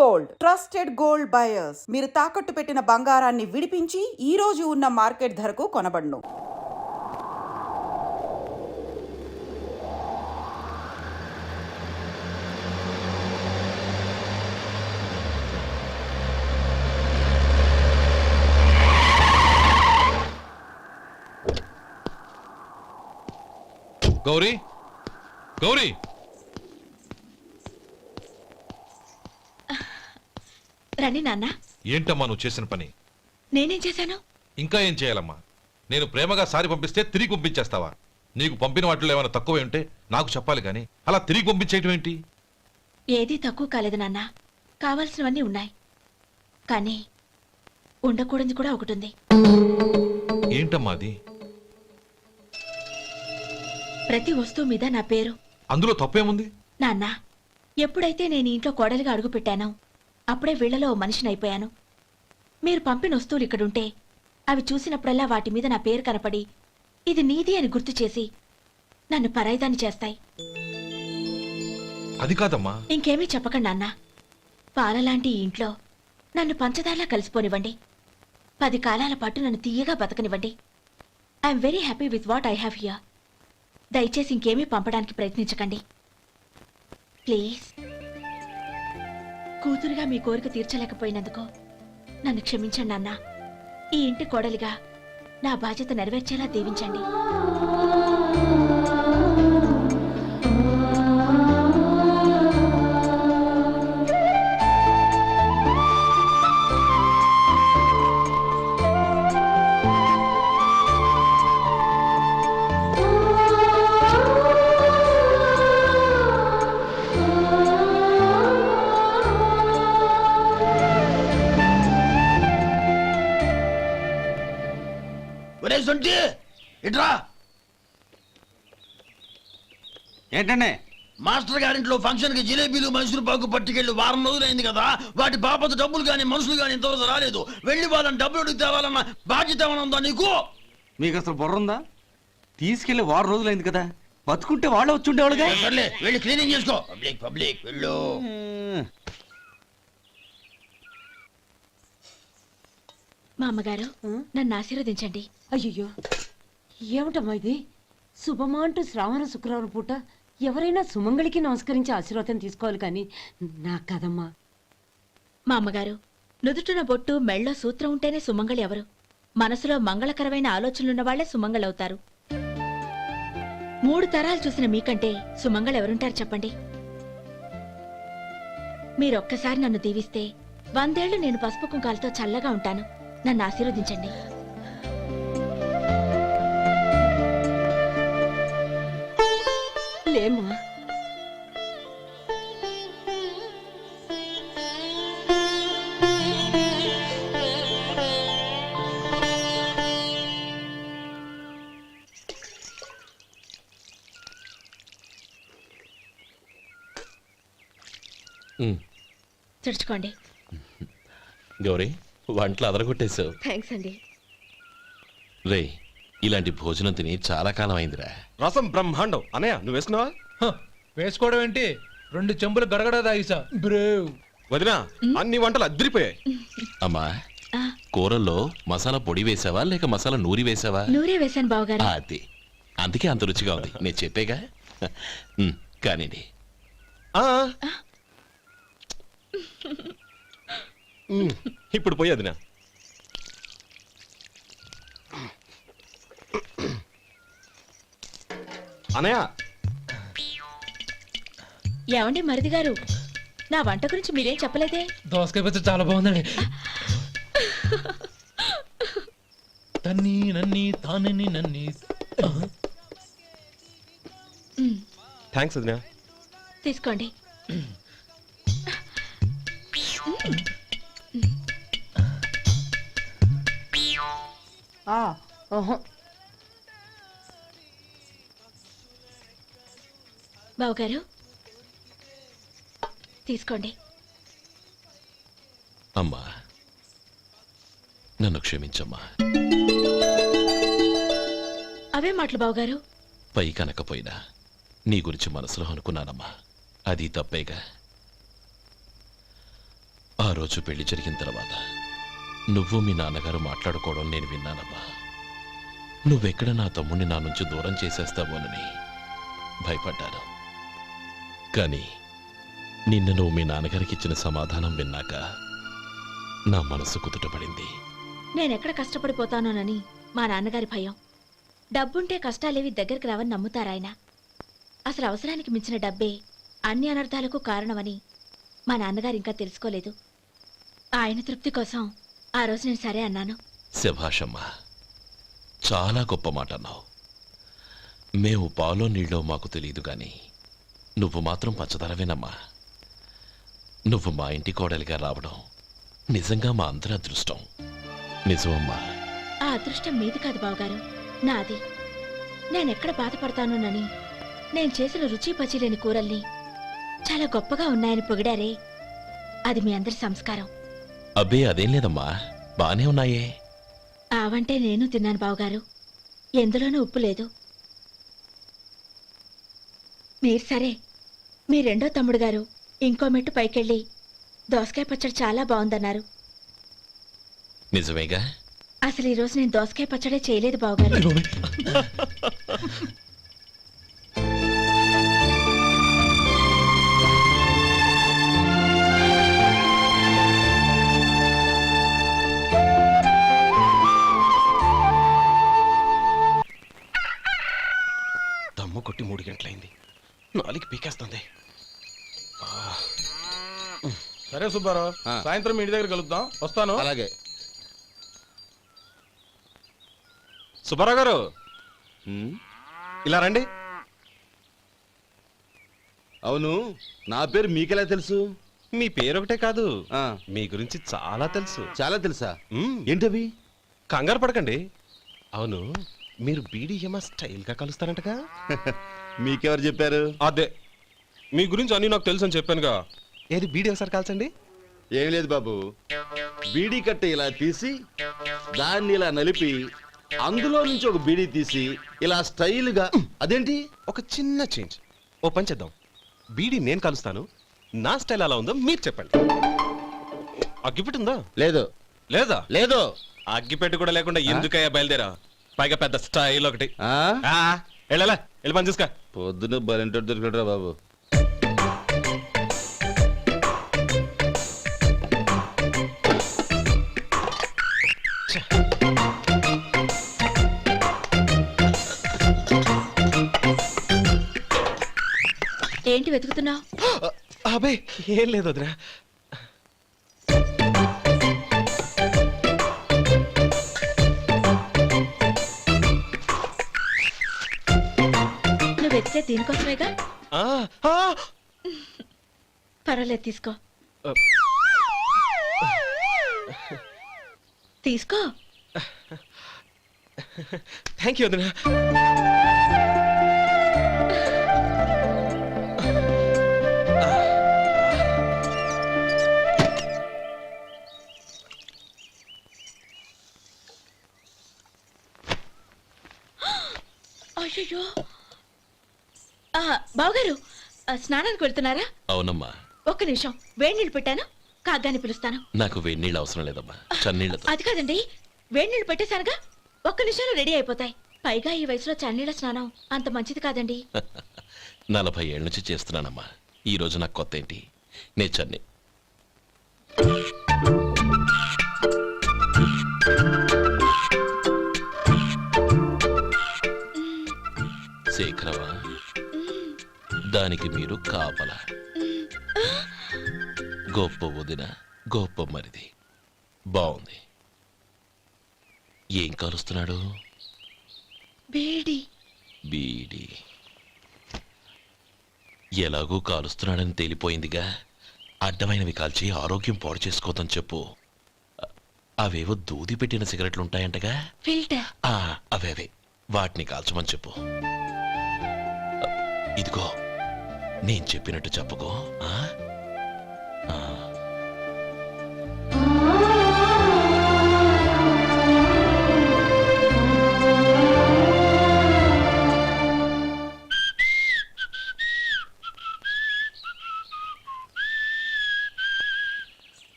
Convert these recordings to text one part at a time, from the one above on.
Gold trusted gold buyers మీరు తాకట్టు పెట్టిన బంగారాన్ని విడిపించి ఈ రోజు ఉన్న మార్కెట్ ధరకు కొనబడును. గౌరీ గౌరీ రండి నాన్న. ఏంటమ్మా నువ్వు చేసిన పని? నేనేం చేశాను? ఇంకా ఏం చేయాలమ్మా? నేను ప్రేమగా సారి పంపిస్తే తిరిగి పంపించేస్తావా? నీకు పంపిన వాటిలో ఏమైనా తక్కువ ఉంటే నాకు చెప్పాలి కానీ అలా తిరిగి పంపించేయటం ఏంటి? ఏదీ తక్కువ కాలేదు నాన్న. కావాల్సినవన్నీ ఉన్నాయి, కానీ ఉండకూడదు కూడా ఒకటి ఉంది. ఏంటమ్మా అది? ప్రతి వస్తువు మీద నా పేరు. అందులో తప్పేముంది? నాన్న, ఎప్పుడైతే నేను ఇంట్లో కోడలిగా అడుగు పెట్టానో అప్పుడే వీళ్లలో మనిషిని అయిపోయాను. మీరు పంపిన వస్తువులు ఇక్కడుంటే అవి చూసినప్పుడల్లా వాటి మీద నా పేరు కనపడి ఇది నీది అని గుర్తు చేసి నన్ను పరాయిదాన్ని చేస్తాయి. అది కాదమ్మా. ఇంకేమీ చెప్పకండి నాన్న. పాలలాంటి ఈ ఇంట్లో నన్ను పంచదారలా కలిసిపోనివ్వండి. 10 కాలాల పాటు నన్ను తీయగా బతకనివ్వండి. I'm very happy with what I have here. దయచేసి ఇంకేమీ పంపడానికి ప్రయత్నించకండి ప్లీజ్. కూతురుగా మీ కోరిక తీర్చలేకపోయినందుకు నన్ను క్షమించండి నాన్న. ఈ ఇంటి కోడలిగా నా బాధ్యత నెరవేర్చేలా దీవించండి. ఏంటండి? మాస్టర్ గారింట్లో ఫంక్షన్ కి జిలేబీలు మైసూరు పాకు పట్టుకెళ్ళి వారం రోజులైంది కదా. వాటి బాపత డబ్బులు గాని మనుషులు గాని ఇంతవరకు రాలేదు. వెళ్ళి వాళ్ళని డబ్బులు అడిగి తేవాలన్న బాధ్యత ఏమైనా ఉందా నీకు? మీకు అసలు బుర్ర ఉందా? తీసుకెళ్లి వారం రోజులైంది కదా, బతుకుంటే వాళ్ళు వచ్చి ఉండేవాళ్ళుగా. సర్లే వెళ్ళి క్లీనింగ్ చేసుకో. పబ్లిక్ పబ్లిక్ వెళ్ళు. మా అమ్మగారు నన్ను ఆశీర్వదించండి. అయ్యో, ఏమిటమ్మా ఇది? శుభమా అంటూ శ్రావణ శుక్రవారం పూట ఎవరైనా సుమంగళికి నమస్కరించి ఆశీర్వాదం తీసుకోవాలి కానీ నాకు కదమ్మా. మా అమ్మగారు, నుదుటిన బొట్టు మెళ్ళో సూత్రం ఉంటేనే సుమంగళి ఎవరు? మనసులో మంగళకరమైన ఆలోచనలున్న వాళ్లే సుమంగళవుతారు. 3 తరాలు చూసిన మీకంటే సుమంగళ ఎవరుంటారు చెప్పండి? మీరొక్కసారి నన్ను దీవిస్తే 100 ఏళ్లు నేను పసుపు కుంకాలతో చల్లగా ఉంటాను. నన్ను ఆశీర్వదించండి. లేమ్మా, తుడుచుకోండి. గౌరీ, వంటలు అదరగొట్టేశావు. థ్యాంక్స్ అండి. రే, ఇలాంటి భోజనం తిని చాలా కాలం అయిందిరా. రసం బ్రహ్మాండం. అనయ్య నువ్వు వేసుకున్నావా? వేసుకోవడం ఏంటి, 2 చెంబులు గడగడ తాగిసా బ్రేవ్. వదినా, అన్ని వంటలు అద్దరిపోయాయి. అమ్మా, కూరల్లో మసాలా పొడి వేసావా లేక మసాలా నూరి వేసావా? నూరే వేశాను బావగారు. అది అందుకే అంత రుచిగా ఉంది. నేను చెప్పేగా. కానివ్వండి. ఇప్పుడు పోయి వదినా. అనయ్య, ఏమండి మరిది గారు, నా వంట గురించి మీరేం చెప్పలేదే? దోసకాయ పచ్చడి చాలా బాగుందండి. తన్ని నన్ని తానని నన్ని. థ్యాంక్స్ వదినా. తీసుకోండి. బావగారు తీసుకోండి. అమ్మా, నన్ను క్షమించమ్మా. అవే మాటలు బావగారు. పై కనకపోయినా నీ గురించి మనసులో అనుకున్నానమ్మా. అది తప్పేగా. ఆ రోజు పెళ్లి జరిగిన తర్వాత నువ్వు మీ నాన్నగారు మాట్లాడుకోవడం నేను విన్నానమ్మా. నువ్వెక్కడ నా తమ్ముడిని నా నుంచి దూరం చేసేస్తావోనని భయపడ్డాను. కానీ నిన్న నువ్వు మీ నాన్నగారికి ఇచ్చిన సమాధానం విన్నాక నా మనసు కుదుటపడింది. నేనెక్కడ కష్టపడిపోతానోనని మా నాన్నగారి భయం. డబ్బుంటే కష్టాలేవి దగ్గరికి రావని నమ్ముతారాయన. అసలు అవసరానికి మించిన డబ్బే అన్ని అనర్థాలకు కారణమని మా నాన్నగారు ఇంకా తెలుసుకోలేదు. ఆయన తృప్తి కోసం ఆ రోజు నేను సరే అన్నాను. శభాషమ్మా, చాలా గొప్ప మాట అన్నావు. మేము పాలో నీళ్ళో మాకు తెలియదు గాని నువ్వు మాత్రం పచ్చదనవేనమ్మా. నువ్వు మా ఇంటి కోడలిగా రావడం నిజంగా మా అందరి అదృష్టం. నిజమమ్మా. ఆ అదృష్టం మీది కాదు బావగారు, నాది. నేనెక్కడ బాధపడతానోనని నేను చేసిన రుచి పచిలేని కూరల్ని చాలా గొప్పగా ఉన్నాయని పొగిడారే, అది మీ అందరి సంస్కారం. అబ్బే అదేం లేదమ్మా, బానే ఉన్నాయే. ఆవంటే నేను తిన్నాను బావగారు, ఎందులోనూ ఉప్పు లేదు. మీరు సరే, మీ రెండో తమ్ముడు గారు ఇంకో మెట్టు పైకెళ్ళి దోసకాయ పచ్చడి చాలా బాగుందన్నారు. నిజమేగా? అసలు ఈరోజు నేను దోసకాయ పచ్చడే చేయలేదు బావగారు. దమ్ము కొట్టి 3 గంటలైంది. 4కి పీకేస్తుంది. సరే సుబ్బారావు, సాయంత్రం మీ ఇంటి దగ్గర కలుద్దాం. వస్తాను. అలాగే. సుబ్బారావు గారు ఇలా రండి. అవును, నా పేరు మీకెలా తెలుసు? మీ పేరు ఒకటే కాదు, మీ గురించి చాలా తెలుసు. చాలా తెలుసా? మ్మ్. ఏంటవి? కంగారు పడకండి. అవును, మీరు బీడీఎం స్టైల్ గా కలుస్తారంటగా? మీకెవరు చెప్పారు? అదే, మీ గురించి అన్ని నాకు తెలుసు అని చెప్పానుగా. ఏది బీడీ ఒకసారి కాల్చండి. ఏం లేదు బాబు, బీడీ కట్ట ఇలా తీసి దాన్ని ఇలా నలిపి అందులో నుంచి ఒక బీడీ తీసి ఇలా స్టైల్గా. అదేంటి? ఒక చిన్న చేంజ్. ఓ పని చేద్దాం, బీడీ నేను కలుస్తాను, నా స్టైల్ అలా ఉందో మీరు చెప్పండి. అగ్గిపెట్టి ఉందా? లేదు. లేదా? లేదు. అగ్గిపెట్టి కూడా లేకుండా ఎందుకయ్యా బయలుదేరా? పైగా పెద్ద స్టైల్ ఒకటి. ఆ? వెళ్ళాలా, వెళ్ళి పని చూసుకో. పొద్దున బరింటోడు దొరికడరా బాబు. ఏంటి వెతుకుతున్నావు? అబే ఏం లేదు వదినా. నువ్వు వెతికే దీనికోసమేగా. ఆ, ఆ. పర్వాలేదు, తీసుకో. తీసుకో. థ్యాంక్ యూ వదినా. అయ్యో, బావగారు స్నానానికి వెళ్తున్నారా? అవునమ్మా. ఒక్క నిమిషం, వేడి నీళ్ళు పెట్టాను, కాగ్గాని పిలుస్తాను. నాకు వేడినీళ్ళు అవసరం లేదమ్మా, చన్నీళ్ళతో. అది కాదండి, వేడి నీళ్ళు పెట్టేశానుగా, ఒక్క నిమిషంలో రెడీ అయిపోతాయి. పైగా ఈ వయసులో చన్నీళ్ళ స్నానం అంత మంచిది కాదండి. 40 ఏళ్ళ నుంచి చేస్తున్నానమ్మా. ఈ రోజు నాకు కొత్త ఏంటి? నే చన్ని. శేఖరవా, దానికి మీరు కాపలా. గొప్ప వదిన, గొప్ప మరిది. బాగుంది. ఏం కాలుస్తున్నాడు? బీడి. బీడి. ఎలాగూ కాలుస్తున్నాడని తేలిపోయిందిగా. అడ్డమైనవి కాల్చి ఆరోగ్యం పాడు చేసుకోదని చెప్పు. అవేవో దూది పెట్టిన సిగరెట్లుంటాయంటగా. ఫిల్టర్. అవే వాటిని కాల్చమని చెప్పు. ఇదిగో, నేను చెప్పినట్టు చెప్పుకో.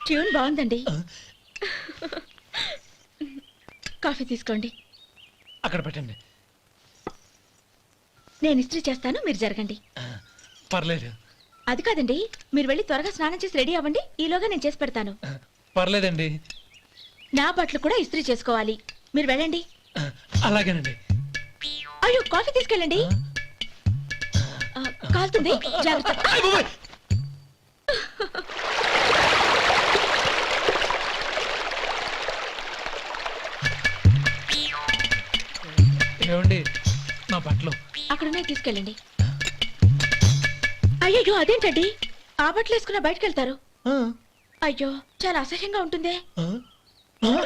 ట్యూన్ బాగుందండి. కాఫీ తీసుకోండి. అక్కడ పెట్టండి. నేను ఇస్త్రీ చేస్తాను, మీరు జరగండి. పర్లేదు. అది కాదండి, మీరు వెళ్ళి త్వరగా స్నానం చేసి రెడీ అవ్వండి, ఈలోగా నేను చేసి పెడతాను. పర్లేదండి. నా బట్టలు కూడా ఇస్త్రీ చేసుకోవాలి, మీరు వెళ్ళండి. అలాగేనండి. అయ్యో, కాఫీ తీసుకెళ్ళండి. కాలుతుంది, జాగ్రత్త. ఏమండి, నా బట్టలు అక్కడున్నాయి, తీసుకెళ్ళండి. అయ్యో, అదేంటండి, ఆ బట్టలు వేసుకున్న బయటకు వెళ్తారు? ఆ, అయ్యో, చాలా అసహ్యంగా ఉంటుందే. ఆ, ఆ.